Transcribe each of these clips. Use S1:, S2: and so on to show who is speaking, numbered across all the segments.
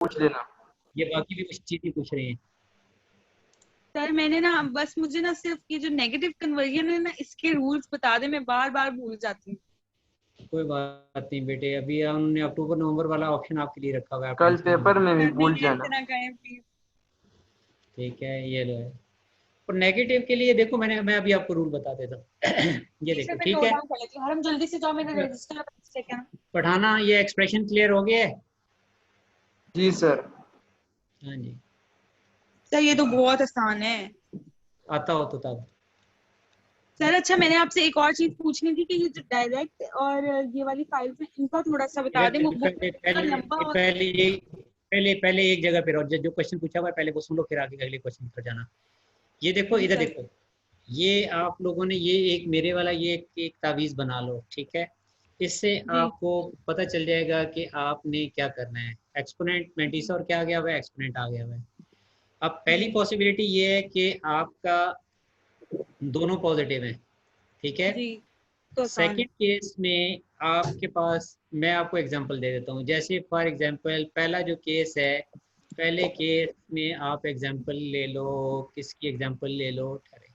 S1: पूछ लेना।
S2: ये बाकी भी कुछ चीजें पूछ रहे हैं।
S3: सर मैंने ना बस मुझे ना सिर्फ ये जो नेगेटिव कन्वर्जन है ना इसके रूल्स बता दे, मैं बार बार भूल जाती हूँ।
S2: कोई बात नहीं बेटे, अभी हमने अक्टूबर नवंबर वाला ऑप्शन आपके लिए रखा हुआ है, आप
S1: कल
S2: टेंशन
S1: पेपर में भी
S3: सर
S1: भूल
S3: नहीं
S1: जाना।
S3: ऐसे ना कहें प्लीज।
S2: ठीक है, ये लो है। और नेगेटिव के लिए देखो, मैं अभी आपको रूल बता देता हूँ। ये देखो,
S3: मैं
S2: ठीक
S3: नोट
S2: है।
S3: डाउन कर लेती हूँ। हरम जल्दी से जाओ, मेरा रजिस्टर चेक है।
S2: पढ़ाना, ये एक्सप्रेशन क्लियर हो गया है?
S1: जी सर।
S2: हाँ जी।
S3: सर ये तो बहुत आसान है
S2: आता हो तो तब।
S3: सर। अच्छा मैंने आपसे एक और चीज पूछनी थी कि ये जो डायरेक्ट और ये वाली फाइल्स हैं इनका थोड़ा सा बता दें। वो बुक
S2: पहले
S3: का
S2: पहले
S3: लंबा और
S2: पहले ये पहले पहले एक जगह पे रहो, जो क्वेश्चन पूछा हुआ है पहले वो सुन लो, फिर आगे अगले क्वेश्चन पर जाना। ये देखो,
S3: जी
S2: इधर
S3: सर।
S2: देखो, ये आप लोगों ने ये एक मेरे वाला ये एक तावीज बना लो, ठीक है। इससे
S3: जी
S2: आपको पता चल जाएगा कि आपने क्या करना है। एक्सपोनेंट मेंटिसा और क्या आ गया हुआ है, एक्सपोनेंट आ गया हुआ है। अब पहली पॉसिबिलिटी ये है कि आपका दोनों पॉजिटिव हैं, ठीक है।
S3: जी तो आसान है।
S2: सेकंड केस में आपके पास, मैं आपको एग्जांपल दे देता हूँ। जैसे फॉर एग्जांपल पहला जो केस है, पहले केस में आप एग्जांपल ले लो, किसकी एग्जांपल ले लो, ठहरे।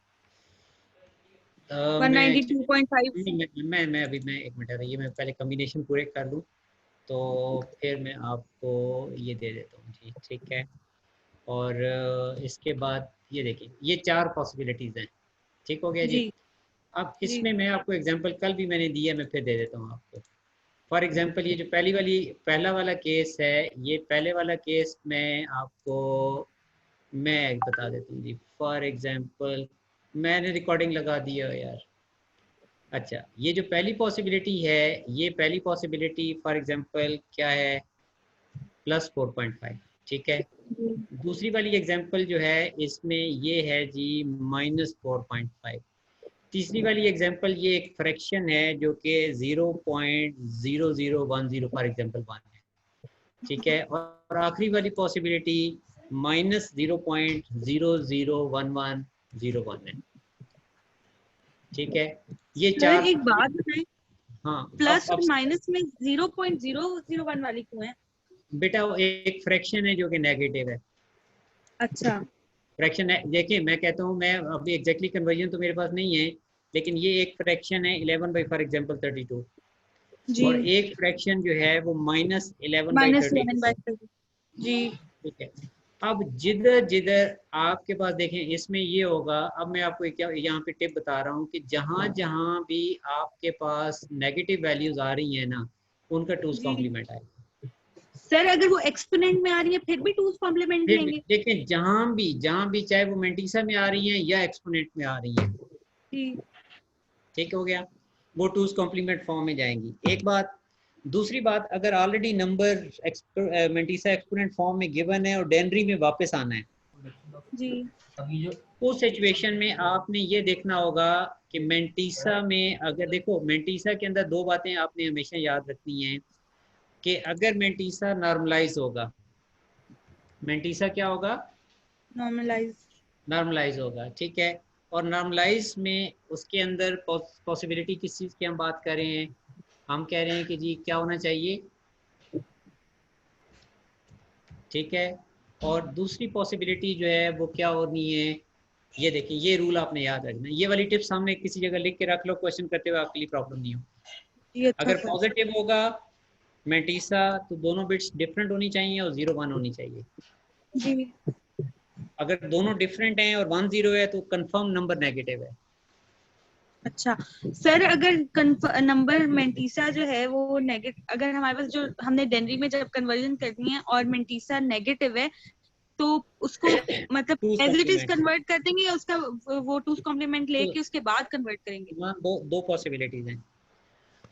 S2: मैं एक्चुअली
S3: 192.5।
S2: मैं अभी मैं एक मिनट रहिए, मैं पहले कम्बिनेशन पूरे कर लूँ तो फिर मैं आपको ये दे देता हूँ जी, ठीक है। और इसके बाद ये देखिए, ये चार पॉसिबिलिटीज़ हैं, ठीक हो गया जी।
S3: जी
S2: अब
S3: जी
S2: इसमें मैं आपको एग्जांपल कल भी मैंने दिया, मैं फिर दे देता हूँ आपको। फॉर एग्जांपल ये जो पहला वाला केस है, ये पहले वाला केस मैं आपको मैं बता देता हूँ जी। फॉर एग्जांपल मैंने रिकॉर्डिंग लगा दी है यार। अच्छा, ये जो पहली पॉसिबिलिटी है, ये पहली पॉसिबिलिटी फॉर एग्जांपल क्या है, +4.5, ठीक है। दूसरी वाली एग्जांपल जो है इसमें ये है जी -4.5। तीसरी वाली एग्जांपल ये एक फ्रैक्शन है जो कि 0.0010 फॉर एग्जांपल 1 है, ठीक है। और आखिरी वाली पॉसिबिलिटी -0.001101 है, ठीक है। ये
S3: सर
S2: चार।
S3: एक बात बताएं,
S2: हाँ,
S3: प्लस
S2: अब
S3: और माइनस में 0.001 वाली क्यों है?
S2: बेटा वो एक फ्रैक्शन है जो कि नेगेटिव है।
S3: अच्छा
S2: फ्रैक्शन है, देखिए मैं कहता हूँ, मैं अभी एग्जैक्टली कन्वर्जन तो मेरे पास नहीं है, लेकिन ये एक फ्रैक्शन है 11 बाई फॉर एग्जाम्पल 32,
S3: जी।
S2: और एक फ्रैक्शन जो है वो -11 बाई
S3: -11
S2: 32,
S3: बाय 30। जी
S2: ठीक है। अब जिधर जिधर आपके पास देखें, इसमें ये होगा। अब मैं आपको क्या यहाँ पे टिप बता रहा हूँ कि जहाँ जहाँ भी आपके पास नेगेटिव वैल्यूज आ रही हैं ना, उनका टूस
S3: जी
S2: कॉम्प्लीमेंट आएगा।
S3: सर अगर वो एक्सपोनेंट में आ रही है फिर भी टूस कॉम्प्लीमेंट
S2: फिर
S3: लेंगे?
S2: देखें, जहाँ भी चाहे वो मेंटिसा में आ रही हैं या एक्सपोनेंट में आ रही हैं,
S3: जी
S2: ठीक हो गया, वो टूस कॉम्प्लीमेंट फॉर्म में जाएंगी। एक बात। दूसरी बात, अगर already number mantissa exponent form में गिवन है और डेनरी में वापस आना है,
S3: जी
S2: उस सिचुएशन में आपने ये देखना होगा कि मेंटिसा में, अगर देखो मेंटिसा के अंदर दो बातें आपने हमेशा याद रखनी है कि अगर मेंटिसा नॉर्मलाइज होगा, मेंटिसा क्या होगा,
S3: नॉर्मलाइज।
S2: नॉर्मलाइज होगा, ठीक है। और नॉर्मलाइज में उसके अंदर पॉसिबिलिटी किस चीज़ की हम बात कर रहे हैं, हम कह रहे हैं कि जी क्या होना चाहिए, ठीक है। और दूसरी पॉसिबिलिटी जो है वो क्या होनी है, ये देखिए, ये रूल आपने याद रखना है। ये वाली टिप्स सामने किसी जगह लिख के रख लो, क्वेश्चन करते हुए आपके लिए प्रॉब्लम नहीं हो।
S3: जी अच्छा
S2: अगर
S3: सर।
S2: पॉजिटिव होगा मेंटिसा तो दोनों बिट्स डिफरेंट होनी चाहिए और 0 1 होनी चाहिए।
S3: जी
S2: अगर दोनों डिफरेंट हैं और 1 0 है तो कंफर्म नंबर नेगेटिव है।
S3: अच्छा सर अगर नंबर मेंटीसा जो है वो नेगेटिव, अगर हमारे पास जो हमने डेनरी में जब कन्वर्जन करनी है और मेंटीसा नेगेटिव है तो उसको मतलब
S2: two's
S3: as it is
S2: complement,
S3: convert कर देंगे या उसका वो टूस कॉम्प्लीमेंट
S2: तो
S3: लेके उसके बाद कन्वर्ट करेंगे?
S2: वहाँ दो दो पॉसिबिलिटीज हैं।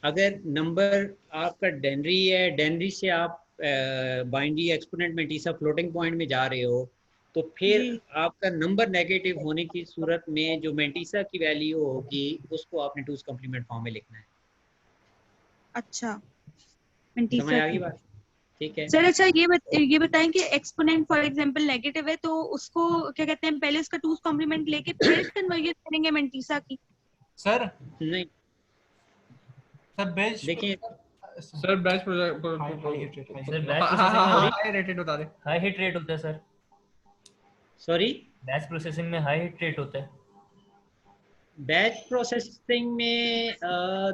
S2: अगर नंबर आपका डेनरी है, डेनरी से आप binary exponent mantissa floating point में जा रहे हो, तो फिर
S3: जी
S2: आपका नंबर नेगेटिव होने की सूरत में जो मेंटिसा की वैल्यू होगी उसको आपने टूस कॉम्प्लीमेंट फॉर्म में लिखना है।
S3: अच्छा
S2: समझ
S3: मेंटीसा
S2: आ गई
S3: की।
S2: बात? ठीक है।
S3: सर अच्छा ये बताएं कि एक्सपोनेंट फॉर एग्जांपल नेगेटिव है तो उसको क्या कहते हैं, पहले उसका टूस कॉम्प्लीमेंट लेके फिर कन्वर्जन करेंगे मेंटीसा की?
S4: सर
S2: नहीं,
S4: सर बेस
S2: देखिए
S1: sir batch
S4: sir batch
S1: high rated बता दे।
S4: हाई हिट रेट होता है सर,
S2: सॉरी,
S4: बैच प्रोसेसिंग में हाई हिट रेट होता है।
S2: बैच प्रोसेसिंग में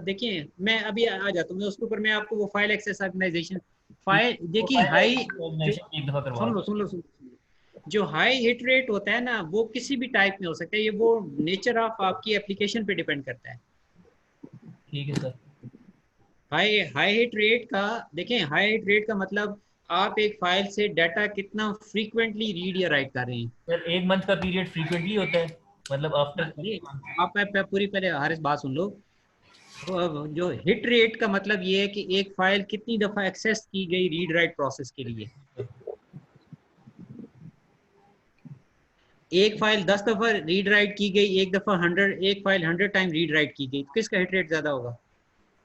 S2: देखिए मैं अभी आ जाता हूँ, मैं उसके ऊपर मैं आपको वो फाइल एक्सेस ऑर्गेनाइजेशन फाइल देखिए हाई
S4: एक दफा करवा
S2: सुन लो जो हाई हिट रेट होता है ना वो किसी भी टाइप में हो सकता है, ये वो नेचर ऑफ आपकी एप्लीकेशन पे डिपेंड करता है।
S4: ठीक है sir.
S2: High high hit rate का देखें, हाई हिट रेट का मतलब आप एक फाइल से डाटा कितना फ्रीक्वेंटली रीड या राइट कर रहे हैं।
S4: सर एक मंथ का पीरियड फ्रीक्वेंटली होता है, मतलब आफ्टर
S2: ये आप पूरी पहले हर इस बात सुन लो। जो हिट रेट का मतलब ये है कि एक फाइल कितनी दफा एक्सेस की गई रीड राइट प्रोसेस के लिए। एक फाइल 10 दफा रीड राइट की गई, एक दफा 100, एक फाइल 100 टाइम रीड राइट की गई, तो किसका हिट रेट ज्यादा होगा?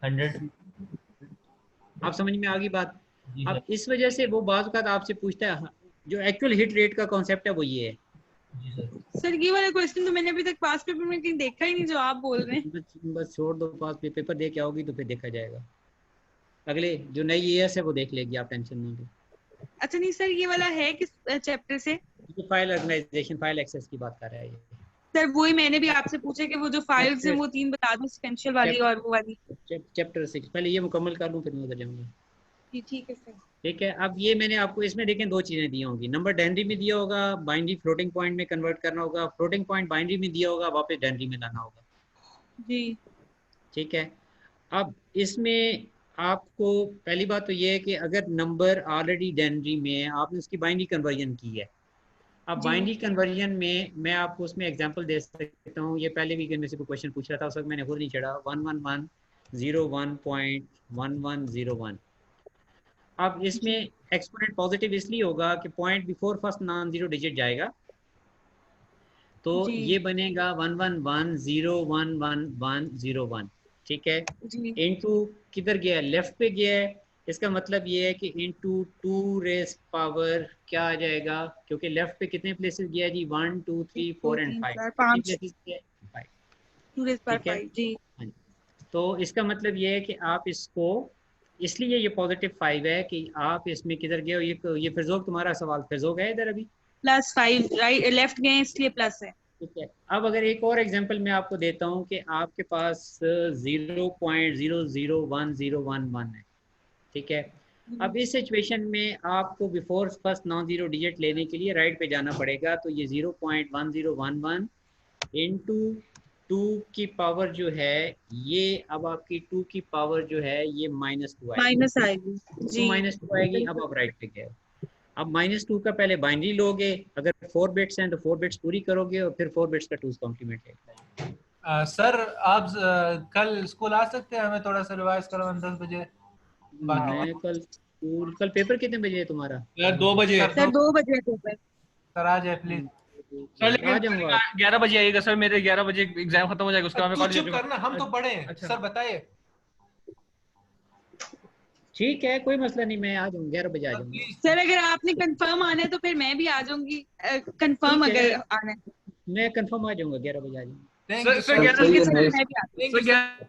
S4: 100।
S2: आप समझ में आ गई बात?
S4: जी
S2: अब
S4: सर।
S2: इस वजह से वो बात का आपसे पूछता है, जो एक्चुअल हिट रेट का कॉन्सेप्ट है वो ये है।
S4: जी सर।
S3: सर ये वाला क्वेश्चन तो मैंने अभी तक पास पेपर में कहीं देखा ही नहीं जो आप बोल रहे हैं।
S2: बस छोड़ दो, पास पेपर दे के आओगी तो फिर देखा जाएगा। अगले जो नई ईएस है वो देख लेगी, आप टेंशन ना लो।
S3: अच्छा नहीं सर, ये वाला है किस चैप्टर से?
S2: ये फाइल ऑर्गेनाइजेशन फाइल एक्सेस की बात कर रहा है ये।
S3: सर वही मैंने भी आपसे पूछा कि वो जो फाइल्स हैं वो 3 बता दो, सिक्वेंशियल वाली और वो वाली।
S2: चैप्टर 6 पहले ये मुकम्मल कर लूँ फिर मैं उधर जाऊँगा।
S3: जी ठीक है सर।
S2: ठीक है, अब ये मैंने आपको इसमें देखें दो चीज़ें दी होंगी, नंबर डेनरी में दिया होगा, बाइनरी फ्लोटिंग पॉइंट में कन्वर्ट करना होगा, फ्लोटिंग पॉइंट बाइनरी में दिया होगा, वापस डेनरी में लाना होगा।
S3: जी
S2: ठीक है, अब इसमें आपको पहली बात तो ये है कि अगर नंबर ऑलरेडी डेनरी में है, आपने उसकी बाइनरी कन्वर्जन की है। अब
S3: जी
S2: बाइनरी कन्वर्जन में मैं आपको उसमें एग्जांपल दे सकता हूँ, ये पहले वीकेंड में से कोई क्वेश्चन पूछ रहा था, उस वक्त मैंने खुद नहीं चढ़ा, 11101.1101। अब इसमें एक्सपोनेंट पॉजिटिव इसलिए होगा कि point before first non zero digit जाएगा, तो
S3: जी
S2: ये बनेगा 111011101। ठीक है,
S3: जी
S2: इनटू किधर गया है? लेफ्ट पे गया है। इसका मतलब ये है कि इनटू 2 रेस पावर क्या आ जाएगा, क्योंकि लेफ्ट पे कितने प्लेसेस गया है जी? 1 2 3
S3: 1 2
S2: 4 एंड
S3: 3
S2: 5,
S3: 4
S2: कितने
S3: 5
S2: प्लेसेस गया है? 5।
S3: 2 रेज़ पावर
S2: ठीक है,
S3: 5 जी।
S2: हाँ जी। तो इसका मतलब ये है कि आप इसको, इसलिए ये पॉजिटिव 5 है कि आप इसमें किधर गए हो। ये फिरजोक तुम्हारा सवाल फिरजोक है इधर अभी?
S3: +5 राइट लेफ्ट गए इसलिए प्लस है।
S2: ठीक है, अब अगर एक और एग्जांपल मैं आपको देता हूं कि आपके पास 0.001011 है। ठीक है, अब इस सिचुएशन में आपको before first non zero digit लेने के लिए राइट पे जाना पड़ेगा, तो ये 0.1011 इंटू 2 की पावर जो है, ये अब आपकी 2 की पावर जो है ये -2 आएगी।
S3: माइनस आएगी
S2: तो
S3: जी।
S2: -2 आएगी। अब आप राइट पे गए, अब -2 का पहले बाइनरी लोगे, अगर 4 बिट्स हैं तो 4 बिट्स पूरी करोगे और फिर 4 बिट्स का 2's कॉम्प्लीमेंट है।
S1: सर आप कल स्कूल आ सकते हैं, हमें थोड़ा सा रिवाइज करवाएं 10 बजे।
S2: मैं कल स्कूल, कल पेपर कितने बजे है तुम्हारा?
S1: यार 2 बजे
S3: सर 2 बजे पेपर।
S1: सर आ जाए प्लीज। सर
S2: आ
S1: लेकिन
S2: जाऊंगा।
S5: 11 बजे आइएगा सर, मेरे 11 बजे एग्जाम खत्म हो जाएगा, उसके बाद मैं
S1: तू
S5: कॉलेज
S1: चुप करना, हम तो पढ़े।
S5: अच्छा।
S1: सर बताइए।
S2: ठीक है, कोई मसला नहीं, मैं आ जाऊंगा, 11 बजे आ जाऊंगा।
S1: प्लीज
S3: सर अगर आपने कंफर्म आना है तो फिर मैं भी आ जाऊंगी, कंफर्म
S2: ठीक है।
S3: अगर आना है।
S2: मैं कंफर्म आ जाऊंगा, 11 बजे आ जाऊंगा।
S1: Thank
S5: sir
S1: you
S5: sir
S1: sir.
S5: 11
S3: ठीक है सर
S1: थैंक
S3: मैं भी आ
S1: यू
S5: सर 11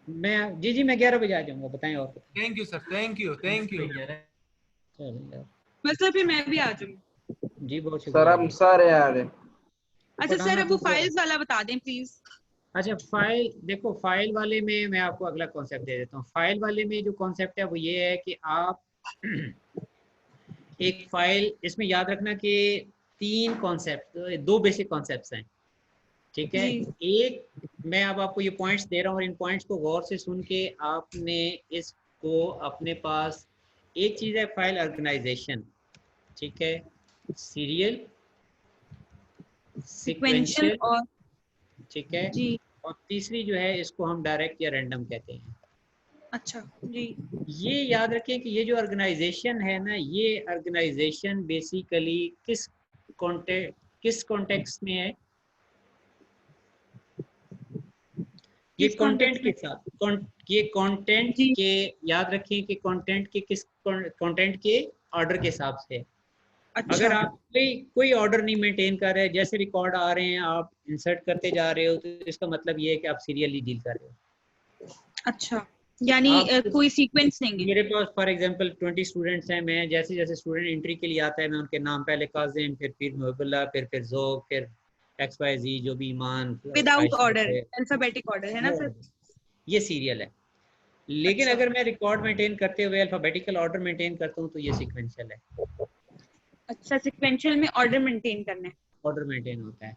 S2: मैं जी मैं 11 बजे आ जाऊंगा, बताएं और बताएं।
S1: Thank you sir. Thank you thank you.
S2: चलो यार,
S3: बस सर फिर मैं भी आ जाऊंगी।
S2: जी बहुत
S6: सर
S2: शुक्रिया
S6: हम
S2: जी।
S6: सारे आ रहे हैं।
S3: अच्छा सर
S2: पढ़ाना
S3: अब वो
S2: तो
S3: फाइल्स वाला बता दें प्लीज।
S2: अच्छा, फाइल देखो, फाइल वाले में मैं आपको अगला कॉन्सेप्ट दे देता हूँ। फाइल वाले में जो कॉन्सेप्ट है वो ये है कि आप एक फाइल, इसमें याद रखना कि 3 कॉन्सेप्ट, 2 बेसिक कॉन्सेप्ट्स हैं। ठीक है,
S3: जी
S2: एक मैं अब आपको ये पॉइंट्स दे रहा हूँ और इन पॉइंट्स को गौर से सुन के आपने इसको अपने पास, एक चीज़ है फाइल ऑर्गेनाइजेशन, ठीक है, सीरियल,
S3: सिक्वेंशियल
S2: सीक्वेंशियल,
S3: और
S2: ठीक है,
S3: जी
S2: और तीसरी जो है इसको हम डायरेक्ट या रैंडम कहते हैं।
S3: अच्छा जी
S2: ये याद रखें कि ये जो ऑर्गेनाइजेशन है ना, ये ऑर्गेनाइजेशन बेसिकली किस कॉन्टेक्स्ट में है? ये
S3: किस
S2: कंटेंट
S3: कॉन्टेक्स्ट
S2: के
S3: में?
S2: साथ, ये कंटेंट
S3: जी
S2: के, याद रखें कि कंटेंट के किस कंटेंट के ऑर्डर के हिसाब से। अगर
S3: अच्छा
S2: आप कोई ऑर्डर नहीं मेंटेन कर रहे, जैसे रिकॉर्ड आ रहे हैं आप इंसर्ट करते जा रहे हो, तो इसका मतलब ये है कि आप सीरियली डील कर रहे हो।
S3: अच्छा यानी
S2: आप
S3: कोई सीक्वेंस देंगे?
S2: मेरे पास फॉर एग्जांपल 20 स्टूडेंट्स हैं, मैं जैसे जैसे स्टूडेंट एंट्री के लिए आता है मैं उनके नाम पहले काजिम, फिर पीर मुहब्बुल्लाह, फिर जोक, फिर XYZ जो भी ईमान
S3: विदाउट
S2: आयशा
S3: ऑर्डर,
S2: है,
S3: अल्फाबेटिक ऑर्डर है ना सर?
S2: ये सीरियल है। लेकिन
S3: अच्छा
S2: अगर मैं रिकॉर्ड मेंटेन करते हुए अल्फाबेटिकल ऑर्डर मेंटेन करता हूँ तो ये सीक्वेंशियल है,
S3: अच्छा, सिक्वेंशियल में ऑर्डर मेंटेन करना है।
S2: ऑर्डर मेंटेन होता है।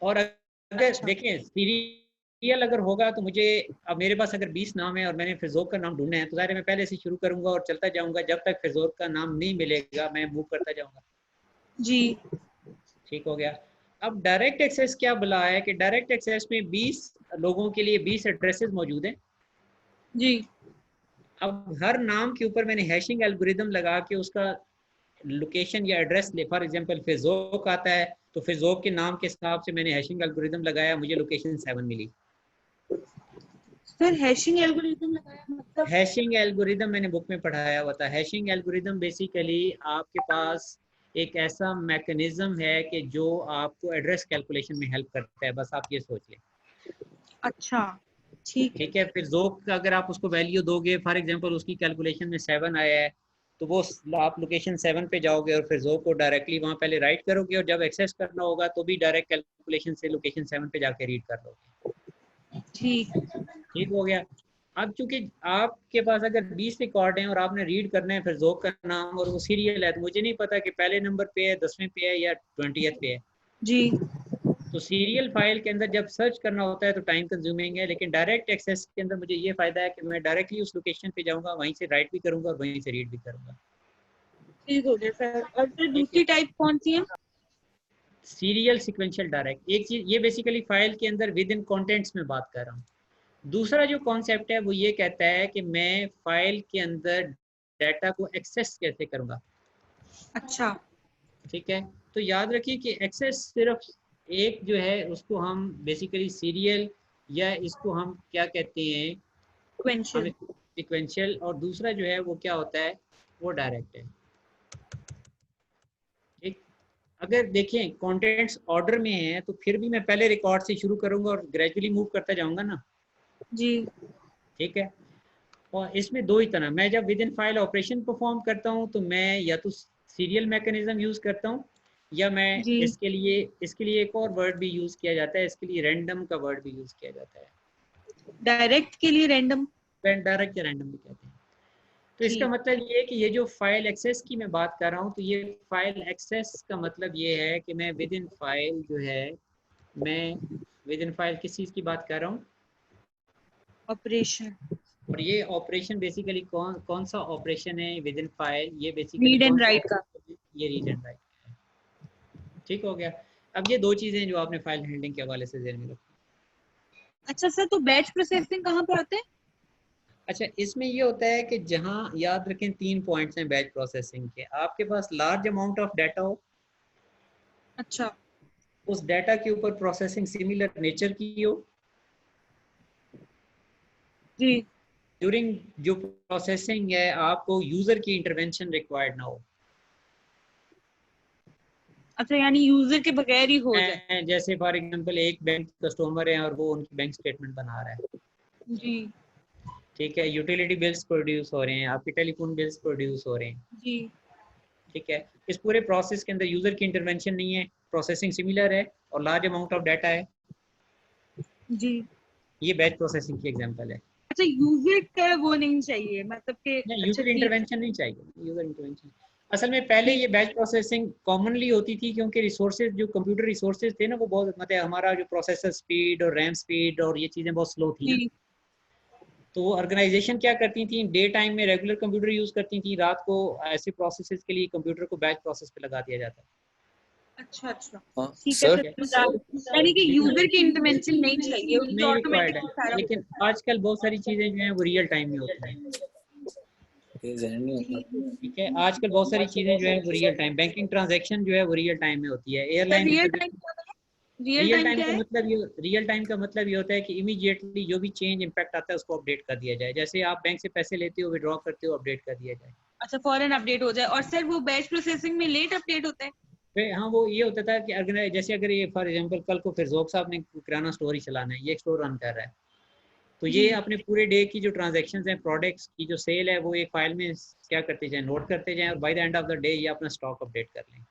S2: और अगर
S3: अच्छा
S2: देखें सीरियल अगर होगा तो मुझे, अब मेरे पास अगर 20 नाम है और मैंने फिजोक का नाम ढूंढना है तो ज़ाहिर है मैं पहले से शुरू करूंगा और चलता जाऊंगा, जब तक फिजोक का नाम नहीं मिलेगा मैं मूव करता जाऊंगा।
S3: जी।
S2: ठीक हो गया। अब डायरेक्ट एक्सेस क्या बुला है कि डायरेक्ट एक्सेस में 20 लोगों के लिए 20 एड्रेसेस मौजूद हैं।
S3: जी।
S2: अब हर नाम के ऊपर मैंने हैशिंग एल्गोरिदम लगा के उसका लोकेशन या एड्रेस ले, फॉर एग्जांपल फिजोक आता है तो फिजोक के नाम के हिसाब से मैंने हैशिंग एल्गोरिदम लगाया, मुझे लोकेशन 7 मिली।
S3: सर हैशिंग एल्गोरिथम लगाया मतलब?
S2: हैशिंग एल्गोरिदम मैंने बुक में पढ़ाया हुआ था। हैशिंग एल्गोरिदम बेसिकली आपके पास एक ऐसा मैकेनिज्म है कि जो आपको एड्रेस कैलकुलेशन में हेल्प करता है, बस आप ये सोच लें।
S3: अच्छा ठीक है।
S2: ठीक है, फिर जोक का अगर आप उसको वैल्यू दोगे, फॉर एग्जांपल उसकी कैलकुलेशन में 7 आया है तो वो आप लोकेशन 7 पे जाओगे और फिर जोक को डायरेक्टली वहाँ पहले राइट करोगे और जब एक्सेस करना होगा तो भी डायरेक्ट कैलकुलेशन से लोकेशन 7 पे जाके रीड कर लोगे।
S3: ठीक।
S2: ठीक हो गया। अब चूंकि आपके पास अगर 20 रिकॉर्ड हैं और आपने रीड करना है फिर जोक का नाम और वो सीरियल है, तो मुझे नहीं पता कि पहले नंबर पे है, 10वें पे है या 20th पे है।
S3: जी।
S2: तो सीरियल फाइल के अंदर जब सर्च करना होता है तो टाइम कंज्यूमिंग है, लेकिन डायरेक्ट एक्सेस के अंदर मुझे ये फायदा है कि मैं डायरेक्टली उस लोकेशन पे जाऊंगा, वहीं से राइट भी करूंगा और वहीं से रीड भी करूंगा।
S3: ठीक हो गया सर। और फिर
S2: ठीक
S3: दूसरी
S2: है,
S3: टाइप कौन सी है?
S2: Serial sequential direct. एक चीज ये बेसिकली फाइल के अंदर विद इन कॉन्टेंट्स में बात कर रहा हूँ। दूसरा जो कॉन्सेप्ट है वो ये कहता है कि मैं फाइल के अंदर डाटा को एक्सेस कैसे करूंगा।
S3: अच्छा।
S2: ठीक है, तो याद रखिए कि एक्सेस सिर्फ एक जो है उसको हम बेसिकली सीरियल या इसको हम क्या कहते हैं, हम
S3: सिक्वेंशियल।
S2: सिक्वेंशियल, और दूसरा जो है वो क्या होता है, वो डायरेक्ट है। ठीक, अगर देखें कंटेंट्स ऑर्डर में है तो फिर भी मैं पहले रिकॉर्ड से शुरू करूंगा और ग्रेजुअली मूव करता जाऊंगा ना।
S3: जी।
S2: ठीक है, और इसमें दो ही तरह, मैं जब with in file operation perform करता हूँ तो मैं या तो सीरियल मैकेनिज्म यूज करता हूँ या मैं
S3: जी।
S2: इसके लिए एक और वर्ड भी यूज किया जाता है, इसके लिए रैंडम का वर्ड भी यूज किया जाता है।
S3: डायरेक्ट के लिए रैंडम।
S2: डायरेक्ट या रैंडम भी कहते हैं। तो इसका
S3: ठीक।
S2: मतलब ये है कि ये जो फाइल एक्सेस की मैं बात कर रहा हूँ तो ये फाइल एक्सेस का मतलब ये है कि मैं विद इन फाइल जो है, मैं विद इन फाइल किस चीज़ की बात कर रहा हूँ,
S3: ऑपरेशन।
S2: और ये ऑपरेशन बेसिकली कौन कौन सा ऑपरेशन है विद इन फाइल, ये बेसिकली
S3: रीड
S2: कौन
S3: एंड
S2: सा
S3: राइट का।
S2: operation है? ये रीड एंड राइट है। ठीक हो गया। अब ये दो चीज़ें जो आपने फाइल हैंडलिंग के हवाले से ध्यान में रखी।
S3: अच्छा सर, तो बैच प्रोसेसिंग कहाँ पे आते हैं?
S2: अच्छा, इसमें ये होता है कि जहाँ याद रखें 3 पॉइंट्स हैं बैच प्रोसेसिंग के, आपके पास लार्ज अमाउंट ऑफ डाटा हो,
S3: अच्छा।
S2: उस डाटा के ऊपर प्रोसेसिंग सिमिलर नेचर की हो,
S3: जी।
S2: ड्यूरिंग जो प्रोसेसिंग है आपको यूजर की इंटरवेंशन रिक्वायर्ड ना हो।
S3: अच्छा, यानी यूजर के बगैर ही हो जाए।
S2: जैसे फॉर एग्जांपल एक बैंक कस्टमर है और वो उनकी बैंक स्टेटमेंट बना रहा है।
S3: जी।
S2: ठीक है, यूटिलिटी बिल्स प्रोड्यूस हो रहे हैं, आपके टेलीफोन बिल्स प्रोड्यूस हो रहे हैं।
S3: जी।
S2: ठीक है, इस पूरे प्रोसेस के अंदर यूजर की इंटरवेंशन नहीं है, प्रोसेसिंग सिमिलर है और लार्ज अमाउंट ऑफ डाटा है।
S3: जी।
S2: ये बैच प्रोसेसिंग की एग्जांपल है।
S3: अच्छा, यूजर का वो नहीं चाहिए मतलब कि?
S2: नहीं,
S3: अच्छा
S2: यूजर
S3: ठीक।
S2: इंटरवेंशन नहीं चाहिए, यूजर इंटरवेंशन असल में पहले
S3: ठीक।
S2: ये बैच प्रोसेसिंग कॉमनली होती थी क्योंकि रिसोर्सेज जो कंप्यूटर रिसोर्सेज थे ना वो बहुत, मतलब हमारा जो प्रोसेसर स्पीड और रैम स्पीड और ये चीज़ें बहुत स्लो थी ना।
S3: जी।
S2: तो वो ऑर्गेनाइजेशन क्या करती थी, डे टाइम में रेगुलर कंप्यूटर यूज़ करती थी, रात को ऐसे प्रोसेसेस के लिए कंप्यूटर को बैच प्रोसेस पे लगा दिया जाता है।
S3: अच्छा अच्छा।
S6: हाँ,
S3: ठीक है
S6: सर
S3: सर, यानी कि
S2: लेकिन
S3: यूजर की इंटरवेंशन नहीं चाहिए, उसको
S2: नहीं रिक्वायर्ड
S3: ऑटोमेटिक
S2: है,
S3: सारा हो
S2: लेकिन
S3: जाता
S2: आजकल बहुत सारी चीज़ें जो हैं वो रियल टाइम में होती हैं।
S6: ये जहन नहीं होता।
S2: ठीक है, आजकल बहुत सारी चीज़ें जो है वो रियल टाइम, बैंकिंग ट्रांजैक्शन जो है वो रियल टाइम में होती है।
S3: है। सर
S2: एयरलाइन
S3: रियल टाइम क्या है? रियल
S2: रियल
S3: टाइम
S2: टाइम
S3: क्या
S2: का
S3: है?
S2: मतलब ये, रियल टाइम का मतलब ये होता है कि इमीडिएटली जो भी चेंज इम्पैक्ट आता है उसको अपडेट कर दिया जाए। जैसे आप बैंक से पैसे लेते हो, विड्रॉ करते हो, अपडेट कर दिया जाए।
S3: अच्छा, फॉरन अपडेट हो जाए। और सर वो बैच प्रोसेसिंग में लेट अपडेट होता है?
S2: फिर हाँ, वो ये होता था कि अगर जैसे अगर ये फॉर एग्जांपल कल को फिर जोक साहब ने किराना स्टोर ही चलाना है, ये एक स्टोर रन कर रहा है, तो ये अपने पूरे डे की जो ट्रांजैक्शंस हैं, प्रोडक्ट्स की जो सेल है, वो एक फाइल में क्या करते जाएं, नोट करते जाएं, और by the end of the day ये अपना स्टॉक अपडेट कर लें।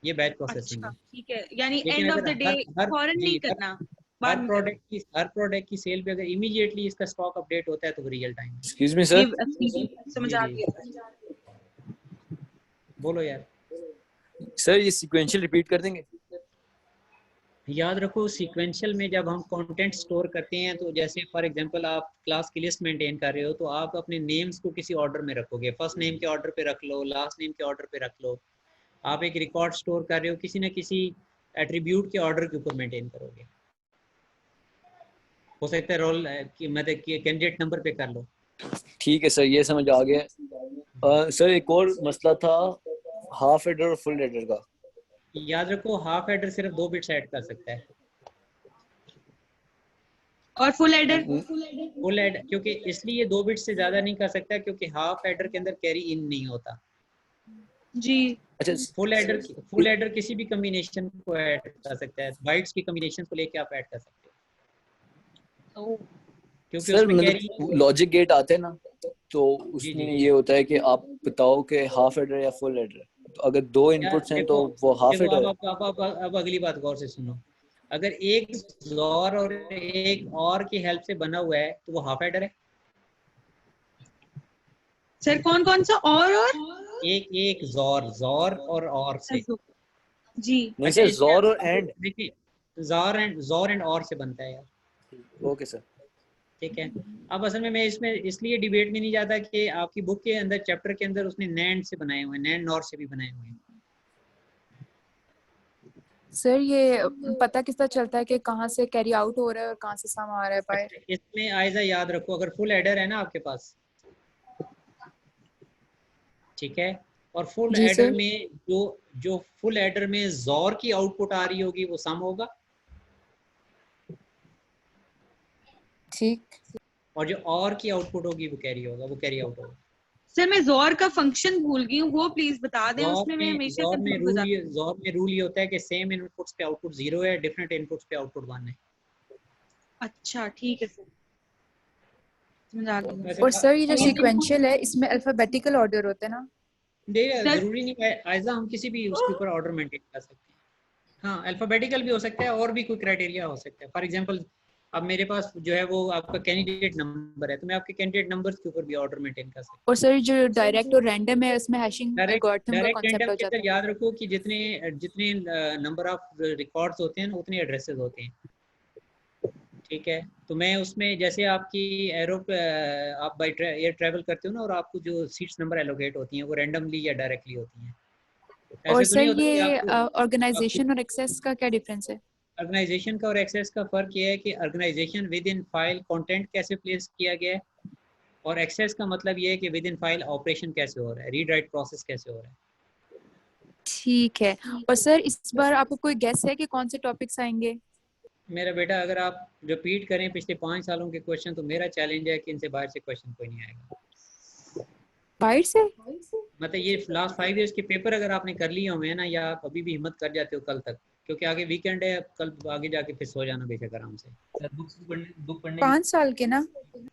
S2: ये बैच प्रोसेसिंग
S3: अच्छा
S2: है।
S3: ठीक है, यानी
S2: लेकिन
S3: एंड ऑफ
S2: अगर
S3: द डे फौरन नहीं करना, बाद में करना।
S2: हर प्रोडक्ट की सेल पे अगर इमीडिएटली इसका स्टॉक अपडेट होता है तो वो रियल टाइम है।
S6: एक्सक्यूज मी
S3: ये
S6: सर,
S3: समझ
S2: जी
S3: आ
S2: जी
S3: गया।
S2: बोलो यार।
S6: सर ये सीक्वेंशियल रिपीट कर देंगे?
S2: याद रखो सीक्वेंशियल में जब हम कंटेंट स्टोर करते हैं, तो जैसे फॉर एग्जांपल आप क्लास की लिस्ट मेंटेन कर रहे हो, तो आप अपने नेम्स को किसी ऑर्डर में रखोगे, फर्स्ट नेम के ऑर्डर पे रख लो, लास्ट नेम के ऑर्डर पे रख लो। आप एक रिकॉर्ड स्टोर कर रहे हो, किसी न किसी एट्रीब्यूट के ऑर्डर के ऊपर मेंटेन करोगे। हो सकता है रोल की मतलब कैंडिडेट नंबर पे कर लो।
S6: ठीक है सर, ये समझ आ गया। सर एक और मसला था हाफ एडर और फुल एडर का।
S2: याद रखो हाफ एडर सिर्फ 2 बिट्स ऐड कर सकता है,
S3: और फुल एडर?
S2: फुल एड क्योंकि इसलिए 2 बिट्स से ज्यादा नहीं कर सकता क्योंकि हाफ एडर के अंदर कैरी इन नहीं होता।
S3: जी।
S6: अच्छा,
S2: फुल एडर किसी भी कॉम्बिनेशन को ऐड कर सकता है, बाइट्स की कॉम्बिनेशन को लेके आप ऐड कर सकते हो, क्योंकि
S6: सर
S2: उसमें कैरी।
S6: मतलब लॉजिक गेट आते हैं ना, तो
S2: जी
S6: उसमें
S2: जी
S6: ये होता है कि आप बताओ कि हाफ एडर या फुल एडर। तो अगर दो
S2: यार
S6: इनपुट्स हैं तो
S2: देखो,
S6: वो हाफ
S2: देखो
S6: एडर है।
S2: अब अगली बात गौर से सुनो। अगर एक ज़ोर और एक और की हेल्प से बना हुआ है तो वो हाफ एडर है।
S3: सर कौन कौन सा और
S2: एक ज़ोर और से।
S3: जी।
S6: नहीं
S2: अच्छा
S6: सर, जोर और
S2: इसमें
S6: एंड।
S2: देखिए, ज़ोर एंड और से बनता है यार।
S6: Okay sir.
S2: ठीक है। अब असल में मैं इसमें इसलिए डिबेट में नहीं जाता कि आपकी बुक के अंदर चैप्टर के अंदर उसने नैंड से बनाए हुए हैं, नैंड नॉर से भी बनाए हुए हैं।
S7: सर ये पता किस तरह चलता है कि कहाँ से कैरी आउट हो रहा है और कहाँ से सम आ रहा है बाहर?
S2: अच्छा, इसमें आयजा याद रखो, अगर फुल एडर है ना आपके पास, ठीक है, और फुल
S7: जी
S2: एडर
S7: सर।
S2: में जो जो फुल एडर में ज़ोर की आउटपुट आ रही होगी वो सम होगा,
S7: ठीक।
S2: और जो और की आउटपुट होगी वो कैरी होगा, वो कैरी आउट होगा।
S3: सर मैं जोर का फंक्शन भूल गई हूँ, वो प्लीज बता दें, उसमें मैं हमेशा कंफ्यूज हो जाती हूँ।
S2: ज़ोर ये होता है कि सेम इनपुट्स पे आउटपुट 0 है, डिफरेंट इनपुट्स पे आउटपुट 1 है।
S3: अच्छा ठीक है सर, समझ आ गया।
S2: वैसे
S7: और सर ये जो सीक्वेंशियल है इसमें अल्फाबेटिकल ऑर्डर होते हैं ना?
S3: सर
S2: जरूरी नहीं है आयजा, हम किसी भी उसके ऊपर ऑर्डर मेंटेन कर सकते हैं। हाँ, अल्फाबेटिकल भी हो सकता है और भी कोई क्राइटेरिया हो सकता है। फॉर एग्जांपल अब मेरे पास जो है वो आपका कैंडिडेट नंबर है, तो मैं आपके कैंडिडेट नंबर्स के ऊपर भी ऑर्डर मेंटेन कर सकता हूँ।
S7: और सर जो डायरेक्ट और रैंडम है उसमें हैशिंग एल्गोरिथम का
S2: डायरेक्ट
S7: कॉन्सेप्ट
S2: रैंडम
S7: हो
S2: के
S7: जाता
S2: अंदर
S7: है।
S2: याद रखो कि जितने जितने नंबर ऑफ रिकॉर्ड्स होते हैं ना, उतने एड्रेसेस होते हैं। ठीक है, तो मैं उसमें जैसे आपकी एरो आप बाई एयर ट्रैवल करते हो ना, और आपको जो सीट्स नंबर एलोकेट होती हैं वो रैंडमली या डायरेक्टली होती हैं।
S7: और
S2: ऐसे तो
S7: सर
S2: नहीं होता कि
S7: ये
S2: आपको
S7: ऑर्गेनाइजेशन और एक्सेस का क्या डिफरेंस है?
S2: ऑर्गेनाइजेशन का और एक्सेस का फ़र्क ये है कि organisation within file content कैसे प्लेस किया गया है, और एक्सेस का मतलब ये है कि विद इन फाइल ऑपरेशन कैसे हो रहा है, रीड राइट प्रोसेस कैसे हो रहा है।
S7: ठीक है। और सर इस बार आपको कोई गेस है कि कौन से टॉपिक्स आएंगे?
S2: मेरा बेटा, अगर आप रिपीट करें पिछले 5 सालों के क्वेश्चन, तो मेरा चैलेंज है कि इनसे बाहर से क्वेश्चन कोई नहीं आएगा।
S7: बाहर से?
S2: मतलब ये लास्ट 5 इयर्स के पेपर अगर आपने कर लिए हुए हैं ना, या आप अभी भी हिम्मत कर जाते हो कल तक, क्योंकि आगे वीकेंड है, कल आगे जाके फिर सो जाना बेशक आराम से।
S4: सर बुक पढ़ने
S7: 5 साल के ना?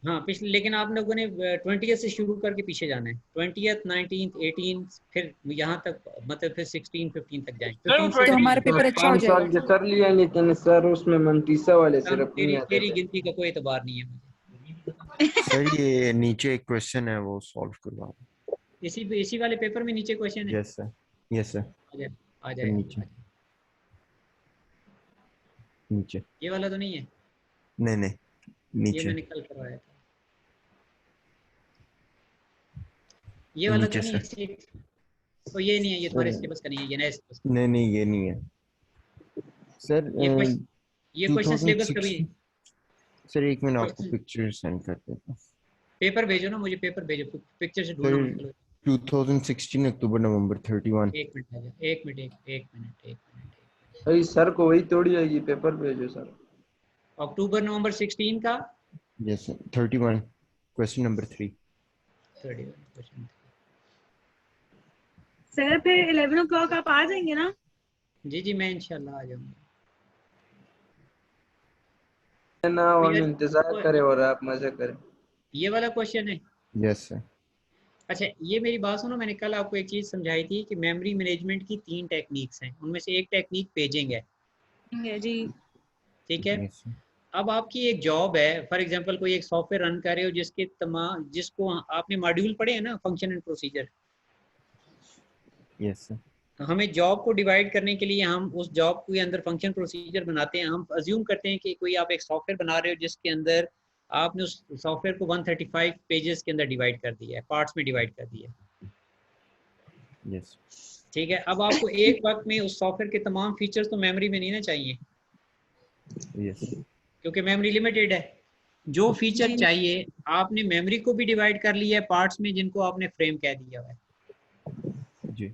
S2: हाँ पिछले, लेकिन आप लोगों ने 20th से शुरू करके पीछे जाना है, 20th 19th 18th फिर यहाँ तक, मतलब फिर 16 15 तक जाएंगे, 15 से
S7: तो हमारा पेपर अच्छा हो
S8: 5 साल
S7: जाएगा।
S8: के कर लिया, लेकिन सर उसमें मंतीसा वाले सिर्फ नहीं आते
S2: तेरी
S8: थे।
S2: गिनती का कोई एतबार नहीं है मुझे।
S9: सर ये नीचे एक क्वेश्चन है वो सॉल्व करवा।
S2: इसी वाले पेपर में नीचे क्वेश्चन है।
S9: Yes sir, yes sir.
S2: आ जाए
S9: नीचे नीचे।
S2: ये वाला तो नहीं है,
S9: नहीं नहीं
S2: ये
S9: नीचे
S2: मैंने कल करवाया था। ये वाला तो
S9: नीचे
S2: नहीं है,
S9: सर।
S2: तो ये नहीं है, ये तुम्हारे सिलेबस का नहीं है, ये नए सिलेबस का।
S9: नहीं नहीं ये नहीं है सर।
S2: ये क्वेश्चन सिलेबस का भी
S9: 2016 सर, एक मिनट आपको
S2: क्वेश्चन
S9: पिक्चर सेंड कर देता हूँ।
S2: पेपर भेजो ना मुझे, पेपर भेजो, पिक्चर से ढूंढना
S9: सर
S2: मुश्किल है।
S9: 2016 अक्टूबर नवंबर 31।
S2: एक मिनट आ जाओ, एक मिनट।
S8: भाई सर को वही थोड़ी आएगी, पेपर भेजो सर।
S2: अक्टूबर नवंबर 16 का
S9: yes sir, 31 question number 3।
S2: 31 question.
S3: Sir फिर 11 o'clock आप आ जाएंगे ना?
S2: जी मैं इंशाल्लाह आ जाऊंगा।
S8: ना हम इंतजार करे और आप मजे करें।
S2: ये वाला क्वेश्चन है।
S9: Yes sir.
S2: अच्छा ये मेरी बात सुनो, मैंने कल आपको एक चीज़ समझाई थी कि मेमोरी मैनेजमेंट की 3 टेक्निक्स हैं, उनमें से एक टेक्निक पेजिंग है।
S3: जी
S2: ठीक है।
S9: Yes sir.
S2: अब आपकी एक जॉब है, फॉर एग्जांपल कोई एक सॉफ्टवेयर रन कर रहे हो जिसको आपने मॉड्यूल पढ़े हैं ना, function and procedure.
S9: Yes sir.
S2: हमें जॉब को डिवाइड करने के लिए हम उस जॉब के अंदर फंक्शन प्रोसीजर बनाते हैं। हम अज्यूम करते हैं कि कोई आप एक सॉफ्टवेयर बना रहे हो जिसके अंदर आपने उस सॉफ्टवेयर को 135 पेजेस के अंदर डिवाइड कर दिया है, पार्ट्स में डिवाइड कर दिया है।
S9: यस।
S2: ठीक है। अब आपको एक वक्त में उस सॉफ्टवेयर के तमाम फीचर्स तो मेमोरी में नहीं ना चाहिए,
S9: यस।
S2: क्योंकि मेमोरी लिमिटेड है। जो फीचर चाहिए आपने मेमोरी को भी डिवाइड कर लिया है पार्ट्स में जिनको आपने फ्रेम कह दिया है,
S9: जी।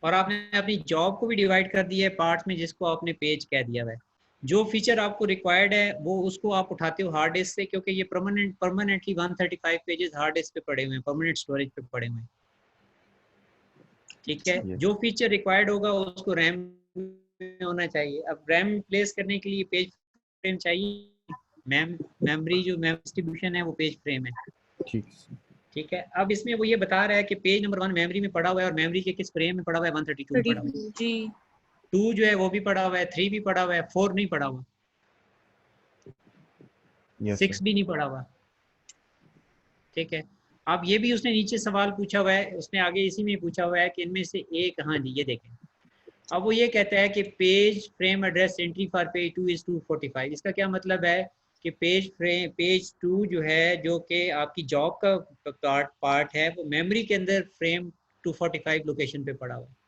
S2: और आपने अपनी जॉब को भी डिवाइड कर दिया है पार्ट्स में जिसको आपने पेज कह दिया है। जो फीचर आपको रिक्वायर्ड है वो उसको आप उठाते हो हार्ड डिस्क से, क्योंकि ये परमानेंटली 135 पेजेस हार्ड डिस्क पे पड़े हुए हैं, परमानेंट स्टोरेज पे पड़े हुए हैं। ठीक है।
S9: Yes.
S2: जो फीचर रिक्वायर्ड होगा उसको रैम में होना चाहिए। अब रैम प्लेस करने के लिए पेज फ्रेम चाहिए। मेमोरी जो मेमोरी डिस्ट्रीब्यूशन है वो पेज फ्रेम है।
S9: ठीक।
S2: ठीक है। अब इसमें वो ये बता रहा है कि पेज नंबर 1 मेमोरी में पड़ा हुआ है, और मेमोरी के किस फ्रेम में पड़ा हुआ है, 132 में पड़ा हुआ है।
S3: जी
S2: 2 जो है वो भी पड़ा हुआ है, 3 भी पड़ा हुआ है, 4 नहीं पड़ा हुआ,
S9: Yes,
S2: 6
S9: sir.
S2: भी नहीं पड़ा हुआ। ठीक है। अब ये भी उसने नीचे सवाल पूछा हुआ है, उसने आगे इसी में पूछा हुआ है कि इनमें से एक, हाँ जी ये देखें। अब वो ये कहता है कि page frame address entry for page 2 is 245। इसका क्या मतलब है कि पेज 2 जो है, जो कि आपकी जॉब का पार्ट है, वो मेमोरी के अंदर फ्रेम 245 लोकेशन पे पड़ा हुआ है।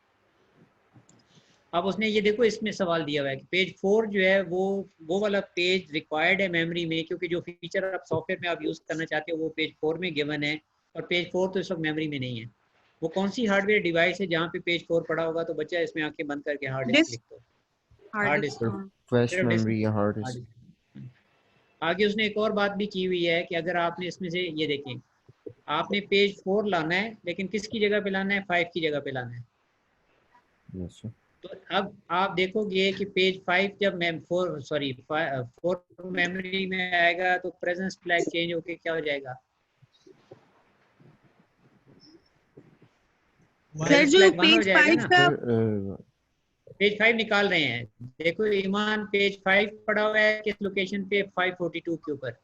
S2: अब उसने ये देखो इसमें सवाल दिया हुआ है कि पेज 4 जो है वो वाला पेज रिक्वायर्ड है मेमोरी में, क्योंकि जो फीचर आप सॉफ्टवेयर में आप यूज़ करना चाहते हो वो पेज 4 में गिवन है, और पेज 4 तो इस वक्त मेमोरी में नहीं है। वो कौन सी हार्डवेयर डिवाइस है जहाँ पे पेज 4 पड़ा होगा? तो बच्चा इसमें आंखें बंद करके हार्ड डिस्क लिख दो। हार्ड डिस्क,
S9: फ्लैश
S2: सिर्फ डिस्क।
S9: मेमोरी या हार्ड
S2: हार्ड
S9: डिस्क।
S2: डिस्क। आगे उसने एक और बात भी की हुई है कि अगर आपने इसमें से ये देखें, आपने पेज 4 लाना है, लेकिन किसकी जगह पे लाना है? 5 की जगह पे लाना है।
S9: Yes sir.
S2: तो अब आप देखोगे कि पेज 5 जब 4 मेमोरी में आएगा तो प्रेजेंस फ्लैग चेंज होके क्या हो जाएगा?
S3: सर जो
S2: बंद हो
S3: पेज
S2: जाएगा
S3: 5
S2: ना।
S3: का
S2: पेज 5 निकाल रहे हैं, देखो ईमान पेज 5 पड़ा हुआ है किस लोकेशन पे? 542 के ऊपर।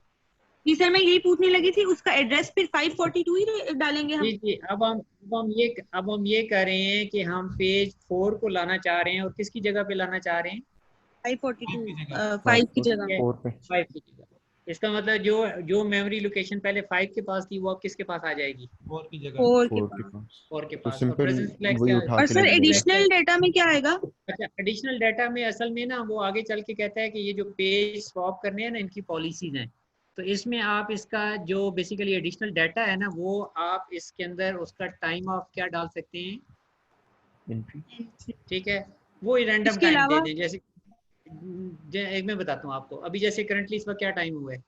S3: जी सर मैं यही पूछने लगी थी, उसका एड्रेस फिर 542 ही डालेंगे हम?
S2: जी जी। अब हम ये कर रहे हैं कि हम पेज 4 को लाना चाह रहे हैं, और किसकी जगह पे लाना चाह रहे हैं?
S3: 542 5 की जगह।
S9: 4 पे।
S2: 5 की जगह। इसका मतलब जो मेमोरी लोकेशन पहले 5 के पास थी वो अब किसके पास आ जाएगी?
S1: 4 की जगह।
S3: 4 के
S9: 4 के
S3: पास।
S9: पास।
S2: 4 के
S9: तो
S2: पास। और
S9: सिंपल
S2: प्रेजेंस फ्लैग
S9: वही
S2: क्या?
S9: उठा
S3: और
S9: के
S3: सर
S9: रख देंगे।
S3: एडिशनल डेटा में क्या आएगा?
S2: अच्छा, एडिशनल डाटा में असल में ना वो आगे चल के कहता है कि ये जो पेज स्वैप करने हैं ना, इनकी पॉलिसीज हैं। तो इसमें आप इसका जो बेसिकली एडिशनल डाटा है ना, वो आप इसके अंदर उसका टाइम ऑफ क्या डाल सकते हैं?
S9: एंट्री।
S2: ठीक है। वो रैंडम
S3: इसके
S2: टाइम दे
S3: अलावा
S2: दें। जैसे एक मैं बताता हूँ आपको, अभी जैसे करंटली इस वक्त क्या टाइम हुआ है?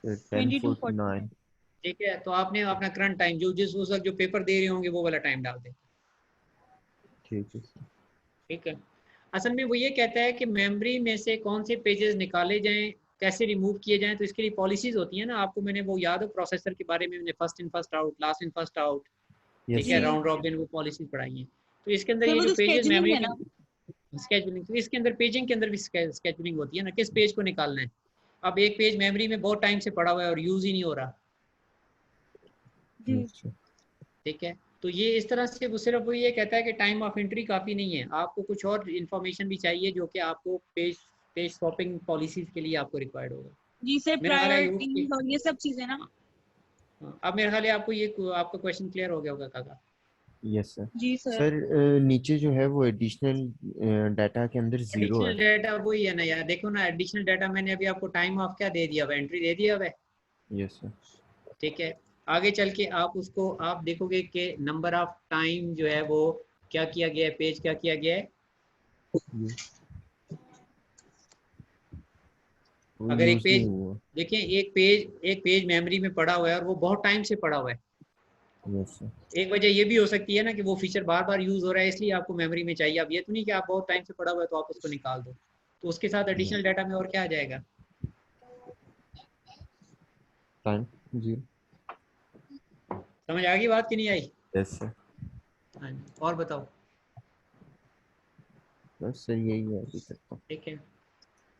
S9: सर
S3: 22:40।
S9: 10:49।
S2: ठीक है। तो आपने अपना करंट टाइम जो जिस उस वक्त जो पेपर दे रहे होंगे वो वाला टाइम डाल दें।
S9: ठीक है सर।
S2: ठीक है। असल में वो ये कहता है कि मेमोरी में से कौन से पेजेस निकाले जाएं, कैसे रिमूव किए जाएं। तो इसके लिए पॉलिसीज होती है ना, आपको मैंने वो याद हो प्रोसेसर के बारे में, मैंने first in first out, last in first out,
S9: yes
S2: ठीक है,
S9: सर।
S2: राउंड रॉबिन, वो पॉलिसीज पढ़ाई हैं। तो इसके अंदर
S3: सर
S2: ये
S3: वो
S2: जो
S3: तो
S2: पेजेस
S3: स्केड्यूलिंग
S2: मेमोरी
S3: है ना?
S2: की स्केजुलिंग, तो इसके अंदर पेजिंग के अंदर भी स्केजुलिंग होती है ना, किस पेज को निकालना है। अब एक पेज मेमोरी में बहुत टाइम से पड़ा हुआ है और यूज ही नहीं हो रहा।
S3: जी
S9: यस सर।
S2: ठीक है। तो ये इस तरह से वो सिर्फ वो ये कहता है कि टाइम ऑफ एंट्री काफ़ी नहीं है, आपको कुछ और इन्फॉर्मेशन भी चाहिए जो कि आपको पेज स्वैपिंग पॉलिसीज के लिए आपको रिक्वायर्ड होगा।
S3: जी सर
S2: मेरा ख्याल है
S3: प्रायोरिटीज और ये सब चीजें ना।
S2: अब मेरे ख्याल है आपको ये आपका क्वेश्चन क्लियर हो गया होगा काका।
S9: Yes sir.
S3: जी सर।
S9: सर नीचे जो है वो एडिशनल डाटा के अंदर 0 है।
S2: एडिशनल डाटा वही है ना यार, देखो ना एडिशनल डाटा मैंने अभी आपको टाइम ऑफ क्या दे दिया हुआ, एंट्री दे दिया हुआ है।
S9: Yes sir.
S2: ठीक है। आगे चल के आप उसको आप देखोगे कि नंबर ऑफ टाइम जो है वो क्या किया गया है, पेज क्या किया गया है।
S9: वो
S2: अगर एक
S9: यूज
S2: पेज
S9: नहीं हुआ।
S2: देखें, एक पेज मेमोरी में पड़ा हुआ है और वो बहुत टाइम से पड़ा हुआ है।
S9: Yes sir.
S2: एक वजह ये भी हो सकती है ना कि वो फीचर बार बार यूज हो रहा है इसलिए आपको मेमोरी में चाहिए। अब ये तो नहीं कि आप बहुत टाइम से पड़ा हुआ है तो आप उसको निकाल दो। तो उसके साथ एडिशनल डाटा में और क्या आ जाएगा?
S9: टाइम 0।
S2: समझ आ गई बात कि नहीं आई?
S9: Yes sir.
S2: हाँ जी, और बताओ।
S9: बस सर यही है अभी तक तो।
S2: ठीक है,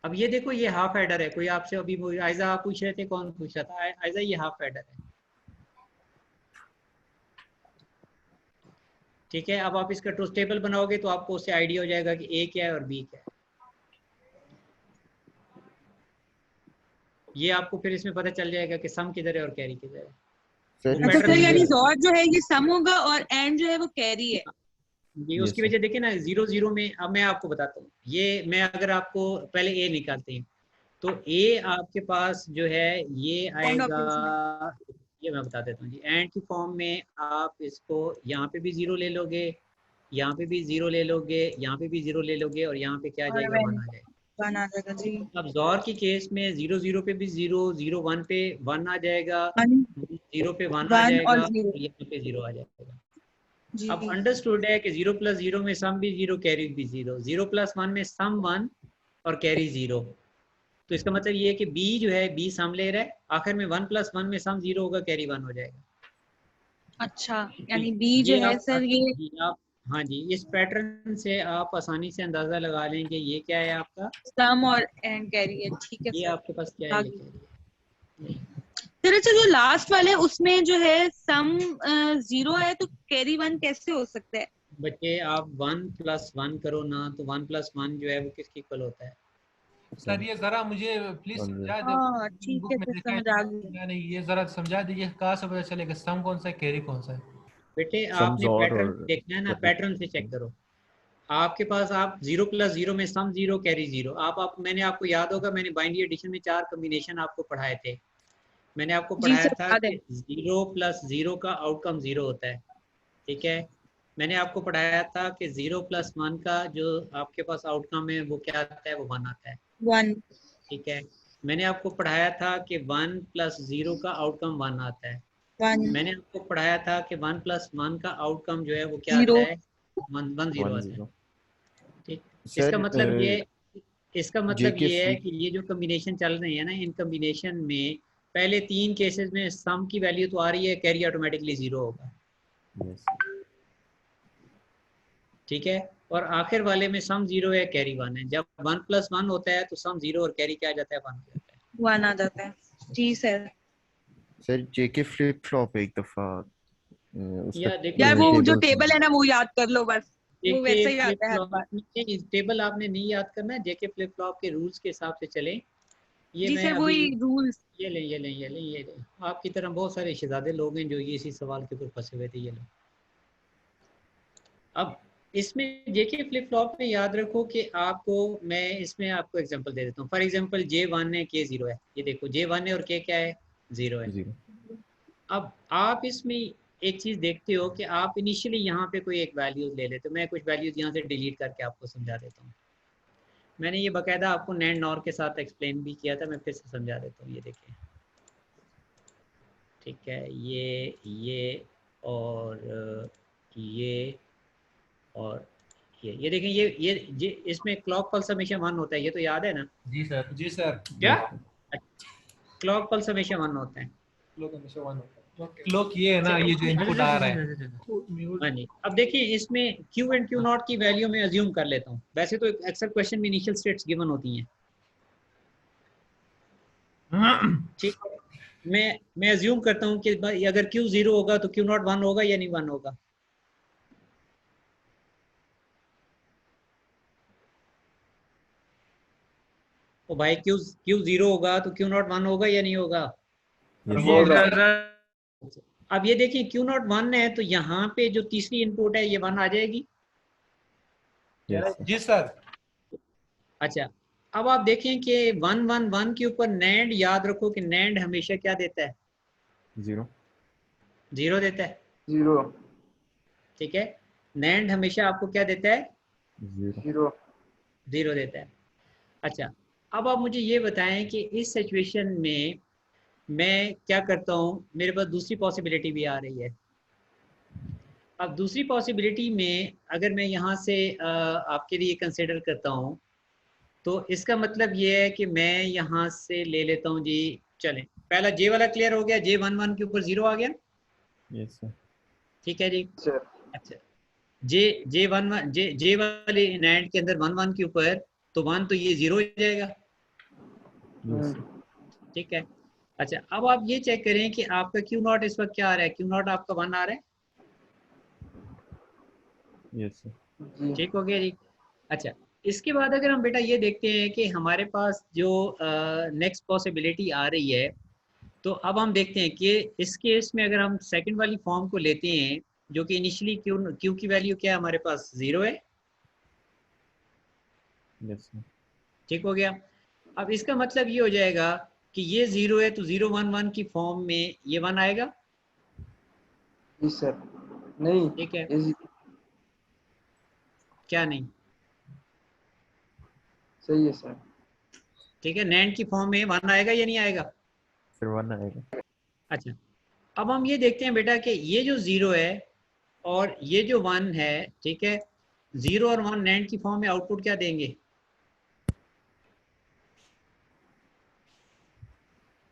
S2: अब ये देखो ये हाफ एडर है। कोई आपसे अभी आयजा आप पूछ रहे थे, कौन पूछ रहा था? आयजा ये हाफ एडर है। ठीक है, अब आप इसका ट्रूथ टेबल बनाओगे तो आपको उससे आइडिया हो जाएगा कि ए क्या है और बी क्या है। ये आपको फिर इसमें पता चल जाएगा कि सम किधर है और कैरी किधर है।
S9: सर
S2: वो
S3: अच्छा
S2: पैटर्न
S3: सर, यानी
S2: मिलेगा।
S3: जॉर जो है ये सम होगा और एंड जो है वो कैरी है।
S2: ये उसकी
S9: Yes,
S2: वजह देखिए ना 0 0 में। अब मैं आपको बताता हूँ, ये मैं अगर आपको पहले ए निकालते हैं तो ए आपके पास जो है ये
S3: एंड
S2: आएगा।
S3: ऑपरेशन।
S2: ये मैं बता देता हूँ जी, एंड की फॉर्म में आप इसको यहाँ पे भी 0 ले लोगे, यहाँ पे भी 0 ले लोगे, यहाँ पे भी 0 ले लोगे और यहाँ पे क्या आ
S3: और
S2: जाएगा? 1
S3: when
S2: आ जाएगा।
S3: वन आ जाएगा जी।
S2: अब ज़ोर की केस में 0 0 पे भी 0, 0 1 पे 1 आ जाएगा, 0 पे 1 आ
S3: 1
S2: जाएगा
S3: और
S2: और
S3: 0
S2: यहाँ पे 0 आ जाएगा।
S3: जी।
S2: अब अंडरस्टूड है कि 0 + 0 में सम भी 0 कैरी भी 0, 0 + 1 में सम 1 और कैरी 0। तो इसका मतलब ये है कि बी जो है बी सम ले रहा है, आखिर में 1 + 1 में सम 0 होगा, कैरी 1 हो जाएगा।
S3: अच्छा, यानी बी जो
S2: ये
S3: है
S2: आप
S3: सर ये
S2: आप हाँ जी, इस पैटर्न से आप आसानी से अंदाजा लगा लें कि ये क्या है आपका,
S3: सम और एंड कैरी है। ठीक है
S2: ये
S3: सर।
S2: आपके पास क्या है, ये
S3: आगे।
S2: कैरी है।
S3: सर अच्छा, जो लास्ट वाले उसमें जो है सम 0 है तो कैरी 1 कैसे हो सकता है?
S2: बच्चे आप 1 + 1 करो ना, तो 1 + 1 जो है वो किसके इक्वल होता है?
S1: सर ये जरा मुझे प्लीज समझा दे।
S3: हाँ ठीक
S1: बुक
S3: है
S1: में
S3: सर,
S1: लिखा है
S3: समझ आ गई।
S1: नहीं, ये जरा समझा दीजिए कहाँ से पता चलेगा सम कौन सा है कैरी कौन सा है?
S2: बेटे
S9: सम
S2: आपने
S9: ज़ोर
S2: पैटर्न
S9: और
S2: देखना है ना,
S9: कैरी।
S2: पैटर्न से चेक करो। आपके पास आप 0 + 0 में सम 0 कैरी 0। आप मैंने आपको याद होगा, मैंने बाइनरी एडिशन में 4 कॉम्बिनेशन आपको पढ़ाए थे। मैंने आपको
S3: जी
S2: पढ़ाया
S3: सर,
S2: था
S3: याद है।
S2: कि 0 + 0 का आउटकम 0 होता है। ठीक है, मैंने आपको पढ़ाया था कि 0 + 1 का जो आपके पास आउटकम है वो क्या आता है, वो 1 आता है।
S3: 1
S2: ठीक है, मैंने आपको पढ़ाया था कि 1 + 0 का आउटकम 1 आता है।
S3: 1
S2: मैंने आपको पढ़ाया था कि 1 + 1 का आउटकम जो है वो क्या
S3: 0
S2: आता है, 1 0
S9: 1
S2: आता है।
S9: 0।
S2: ठीक,
S9: सर
S2: इसका मतलब
S9: जेके
S2: ये है
S9: फ्री।
S2: कि ये जो कम्बिनेशन चल रहे हैं ना, इन कम्बिनेशन में पहले 3 केसेस में सम की वैल्यू तो आ रही है, कैरी ऑटोमेटिकली 0 होगा।
S9: यस।
S2: ठीक है, और आखिर वाले में सम 0 है, कैरी 1 है। जब 1 + 1 होता है तो सम 0 और कैरी क्या आ जाता है, 1 हो जाता है।
S3: 1 आ जाता है। जी sir.
S9: Sir JK flip flop एक दफा उसका
S2: या देखो
S3: यार वो जो
S9: टेबल
S3: टेबल है ना वो याद कर लो बस, वो
S2: जेके
S3: वैसे ही
S2: फ्लिप
S3: आता है हर
S2: फ्लॉप,
S3: बार।
S2: टेबल आपने नहीं याद करना, जेके फ्लिप फ्लॉप के रूल्स के हिसाब से चलें। ये
S3: जी
S2: मैं
S3: सर,
S2: अभी
S3: वही रूल्स।
S2: ये लें, ये लें, ये लें, ये लें। आपकी तरह बहुत सारे शहजादे लोग हैं जो ये इसी सवाल के ऊपर फंसे हुए थे। ये लें। अब इसमें जेके फ्लिप फ्लॉप में याद रखो कि आपको, मैं इसमें आपको एग्जांपल दे देता हूँ। फॉर एग्जांपल J1 है, K0 है। ये देखो J1 है और K क्या है, 0 है।
S9: 0।
S2: अब आप इसमें एक चीज़ देखते हो कि आप इनिशियली यहाँ पे कोई एक वैल्यूज ले लेते हो। मैं कुछ वैल्यूज यहाँ से डिलीट करके आपको समझा देता हूँ। मैंने ये बाकायदा आपको नैंड नॉर के साथ एक्सप्लेन भी किया था, मैं फिर से समझा देता हूँ। ये देखिए, ठीक है, ये और ये और ये देखें, ये इसमें क्लॉक पल्स हमेशा 1 होता है, ये तो याद है ना?
S4: जी सर।
S1: जी सर।
S2: क्या क्लॉक पल्स हमेशा 1 होता है।
S1: लोग ये है ना, ये जो इनपुट आ रहा है।
S2: हाँ जी, अब देखिए इसमें Q एंड Q नॉट की वैल्यू मैं अज्यूम कर लेता हूँ। वैसे तो अक्सर क्वेश्चन में इनिशियल स्टेट्स गिवन होती हैं। ठीक है, मैं अज्यूम करता हूँ कि अगर Q 0 होगा तो Q नॉट 1 होगा या नहीं 1 होगा। तो भाई Q 0 होगा तो Q नॉट 1 होगा या नहीं होगा। अब ये देखिए Q नॉट 1 है तो यहाँ पे जो तीसरी इनपुट है ये 1 आ जाएगी।
S1: जी सर।
S2: अच्छा, अब आप देखें कि 1 1 1 के ऊपर नैंड, याद रखो कि नैंड हमेशा क्या देता है,
S9: 0
S2: 0 देता है।
S8: 0
S2: ठीक है, नैंड हमेशा आपको क्या देता है,
S8: 0
S2: 0 देता है। अच्छा, अब आप मुझे ये बताएं कि इस सिचुएशन में मैं क्या करता हूँ, मेरे पास दूसरी पॉसिबिलिटी भी आ रही है। अब दूसरी पॉसिबिलिटी में अगर मैं यहाँ से आपके लिए कंसिडर करता हूँ, तो इसका मतलब ये है कि मैं यहाँ से ले लेता हूँ जी। चलें, पहला जे वाला क्लियर हो गया, J11 के ऊपर 0 आ गया।
S9: Yes sir.
S2: ठीक है जी।
S8: सर
S2: अच्छा, जे वाले नैंड के अंदर 1 1 के ऊपर तो 1 तो ये 0 हो जाएगा।
S9: Yes sir.
S2: ठीक है। अच्छा, अब आप ये चेक करें कि आपका क्यू नॉट इस वक्त क्या आ रहा है। क्यू नॉट आपका 1 आ रहा है।
S9: Yes sir.
S8: जी
S2: ठीक हो गया जी। अच्छा, इसके बाद अगर हम बेटा ये देखते हैं कि हमारे पास जो नेक्स्ट पॉसिबिलिटी आ रही है, तो अब हम देखते हैं कि इस केस में अगर हम सेकंड वाली फॉर्म को लेते हैं, जो कि इनिशियली क्यू की वैल्यू क्या है हमारे पास 0 है।
S9: Yes sir.
S2: ठीक हो गया। अब इसका मतलब ये हो जाएगा कि ये 0 है तो 0 1 1 की फॉर्म में ये 1 आएगा।
S8: जी सर। नहीं
S2: ठीक है,
S8: ये
S2: क्या नहीं?
S8: सही है सर।
S2: ठीक है, नैंड की फॉर्म में 1 आएगा या नहीं आएगा?
S9: फिर 1 आएगा।
S2: अच्छा, अब हम ये देखते हैं बेटा कि ये जो 0 है और ये जो 1 है, ठीक है, 0 और 1 नैंड की फॉर्म में आउटपुट क्या देंगे?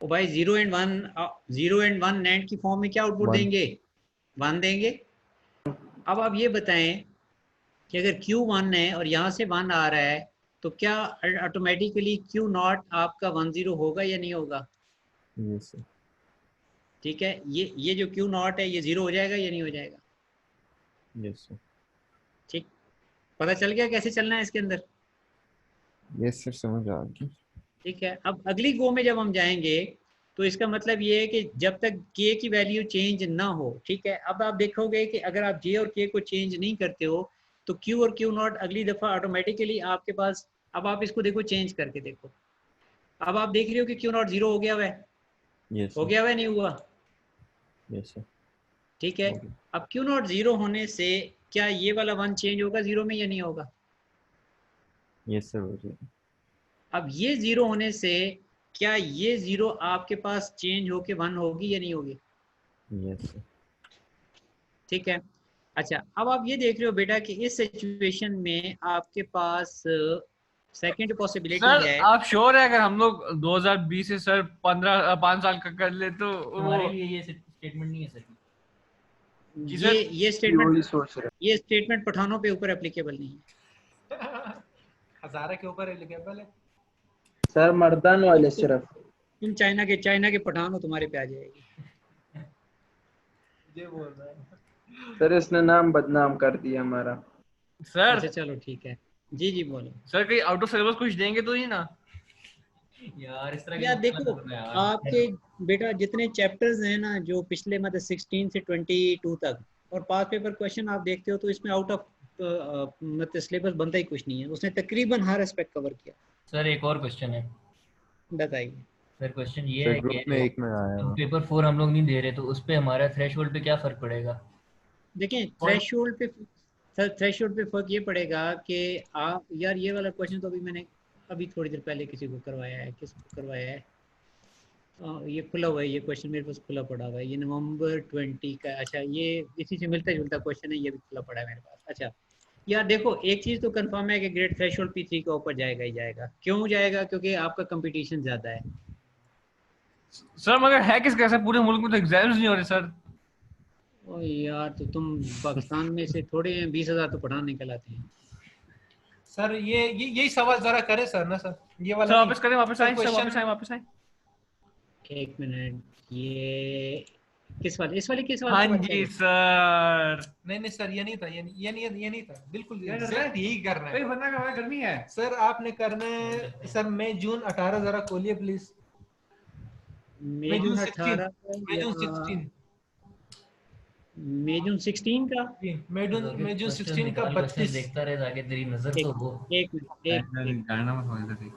S2: ओ भाई 0 एंड 1 नैंड की फॉर्म में क्या आउटपुट
S9: 1
S2: देंगे? 1 देंगे। अब आप ये बताएं कि अगर Q1 है और यहाँ से 1 आ रहा है तो क्या ऑटोमेटिकली Q नॉट आपका 1 0 होगा या नहीं होगा?
S9: Yes sir.
S2: ठीक है, ये जो Q नॉट है ये 0 हो जाएगा या नहीं हो जाएगा?
S9: Yes sir.
S2: ठीक, पता चल गया कैसे चलना है इसके अंदर?
S9: यस सर, समझ आ गई।
S2: ठीक है, अब अगली गो में जब हम जाएंगे तो इसका मतलब ये है कि जब तक K की वैल्यू चेंज ना हो, ठीक है, अब आप देखोगे कि अगर आप J और K को चेंज नहीं करते हो तो Q और Q नॉट अगली दफ़ा ऑटोमेटिकली आपके पास, अब आप इसको देखो चेंज करके देखो, अब आप देख रहे हो कि Q नॉट 0 हो गया हुआ है।
S9: यस
S2: हो
S9: सर।
S2: गया हुआ है, नहीं हुआ?
S9: Yes sir.
S2: ठीक है,
S9: हो गया।
S2: अब Q नॉट 0 होने से क्या ये वाला 1 चेंज होगा 0 में या नहीं होगा?
S9: यस सर, हो जाएगा।
S2: अब ये 0 होने से क्या ये 0 आपके पास चेंज होके 1 होगी या नहीं होगी?
S9: Yes sir.
S2: ठीक है। अच्छा, अब आप ये देख रहे हो बेटा कि इस सिचुएशन में आपके पास सेकंड पॉसिबिलिटी
S5: सर
S2: है।
S5: आप श्योर है अगर हम लोग 2020 से सर 5 साल का कर ले तो
S4: हमारे
S5: वो
S4: लिए ये स्टेटमेंट नहीं है सर।
S5: जी
S2: ये
S5: सर।
S2: ये
S8: वही
S2: स्टेटमेंट
S8: सोच रहे
S2: ये स्टेटमेंट पठानों पे ऊपर एप्लीकेबल नहीं है।
S1: हजारा के ऊपर एलिजिबल है।
S8: सर, मर्दान वाले सिर्फ।
S2: तुम चाइना के पठान हो, तुम्हारे पे आ जाएगी।
S1: ये बोल रहा है।
S8: सर इसने नाम बदनाम कर दिया हमारा।
S5: सर
S2: अच्छा चलो ठीक है, जी जी बोलो।
S5: सर कहीं आउट ऑफ सिलेबस कुछ देंगे तो ही ना?
S4: यार इस तरह के
S2: यार
S4: मत
S2: देखो,
S4: करना यार।
S2: आपके बेटा जितने चैप्टर्स हैं ना जो पिछले मतलब 16 से 22 तक, और पास पेपर क्वेश्चन आप देखते हो तो इसमें आउट ऑफ मतलब सिलेबस बनता ही कुछ नहीं है। उसने तकरीबन हर एस्पेक्ट कवर किया।
S4: सर एक और क्वेश्चन है।
S2: बताइए।
S4: सर क्वेश्चन ये
S9: सर
S4: है
S9: ग्रुप में
S4: कि
S9: एक में आया
S4: हम
S9: हुआ।
S4: पेपर 4 हम लोग नहीं दे रहे तो उस पे हमारा थ्रेशोल्ड पे क्या फर्क पड़ेगा?
S2: देखें, थ्रेशोल्ड पे सर, थ्रेशोल्ड पे फर्क ये पड़ेगा कि आप, यार ये वाला क्वेश्चन तो मैंने अभी थोड़ी देर पहले किसी को करवाया है। किसको करवाया है? ये खुला हुआ है, ये क्वेश्चन मेरे पास खुला पड़ा हुआ है, ये नवंबर 20 का। अच्छा, ये इसी से मिलता जुलता क्वेश्चन है, ये भी खुला पड़ा है मेरे पास। अच्छा यार देखो, एक चीज़ तो कंफर्म है कि ग्रेड थ्रेशोल्ड P3 के ऊपर जाएगा ही जाएगा। क्यों जाएगा? क्योंकि आपका कंपटीशन ज़्यादा है।
S5: सर मगर है किस कैसे पूरे मुल्क में तो एग्जाम्स नहीं हो रहे सर।
S2: ओ यार, तो तुम पाकिस्तान में से थोड़े हैं, 20,000 तो पढ़ाने निकल आते हैं।
S1: सर ये यही सवाल जरा करें सर ना सर, ये
S5: सर
S1: वाला
S5: वापस करें, वापस आए सर, वापस
S1: क्वेश्चन।
S5: आए, वापस आए।
S2: एक मिनट, ये किस वाले, इस वाले किस वाले
S5: हाँ
S2: की बात कर रहे
S5: जी
S2: हो?
S5: सर।
S1: नहीं सर, ये नहीं था, ये नहीं था, बिल्कुल
S5: क्या कर रहा है?
S1: एग्जैक्ट यही करना है
S5: वरना क्या है, गर्मी है।
S1: सर। आपने करना है सर मई जून 18 जरा खोलिए प्लीज।
S2: मई जून 18
S1: मई
S2: या
S1: जून 16
S2: मई जून 16 का?
S1: मई जून 16 का
S4: क्वेश्चन
S1: 32।
S4: देखता रहे ताकि तेरी नजर
S2: एक
S4: तो हो।
S2: एक मिनट, एक
S5: गाना मत समझ रही।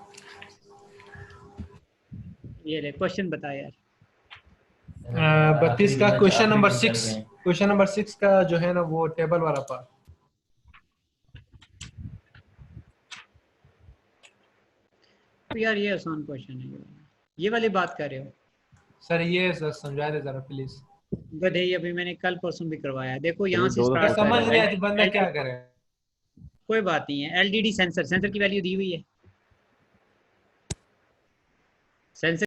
S2: ये ले क्वेश्चन बता यार।
S1: 32 का क्वेश्चन नंबर 6, क्वेश्चन नंबर 6 का जो है ना वो टेबल वाला पार्ट।
S2: तो यार ये आसान क्वेश्चन है, ये वाली बात कर रहे हो?
S1: सर ये सर समझा दे जरा प्लीज।
S2: गधे, ये अभी मैंने कल परसों भी करवाया। देखो
S9: ये
S2: यहाँ से
S9: दो दफा
S2: स्टार्ट
S1: समझ
S2: करो।
S1: नहीं आती बंदा क्या करे।
S2: कोई बात नहीं है। एलडीडी सेंसर की वैल्यू दी हुई है। सेंस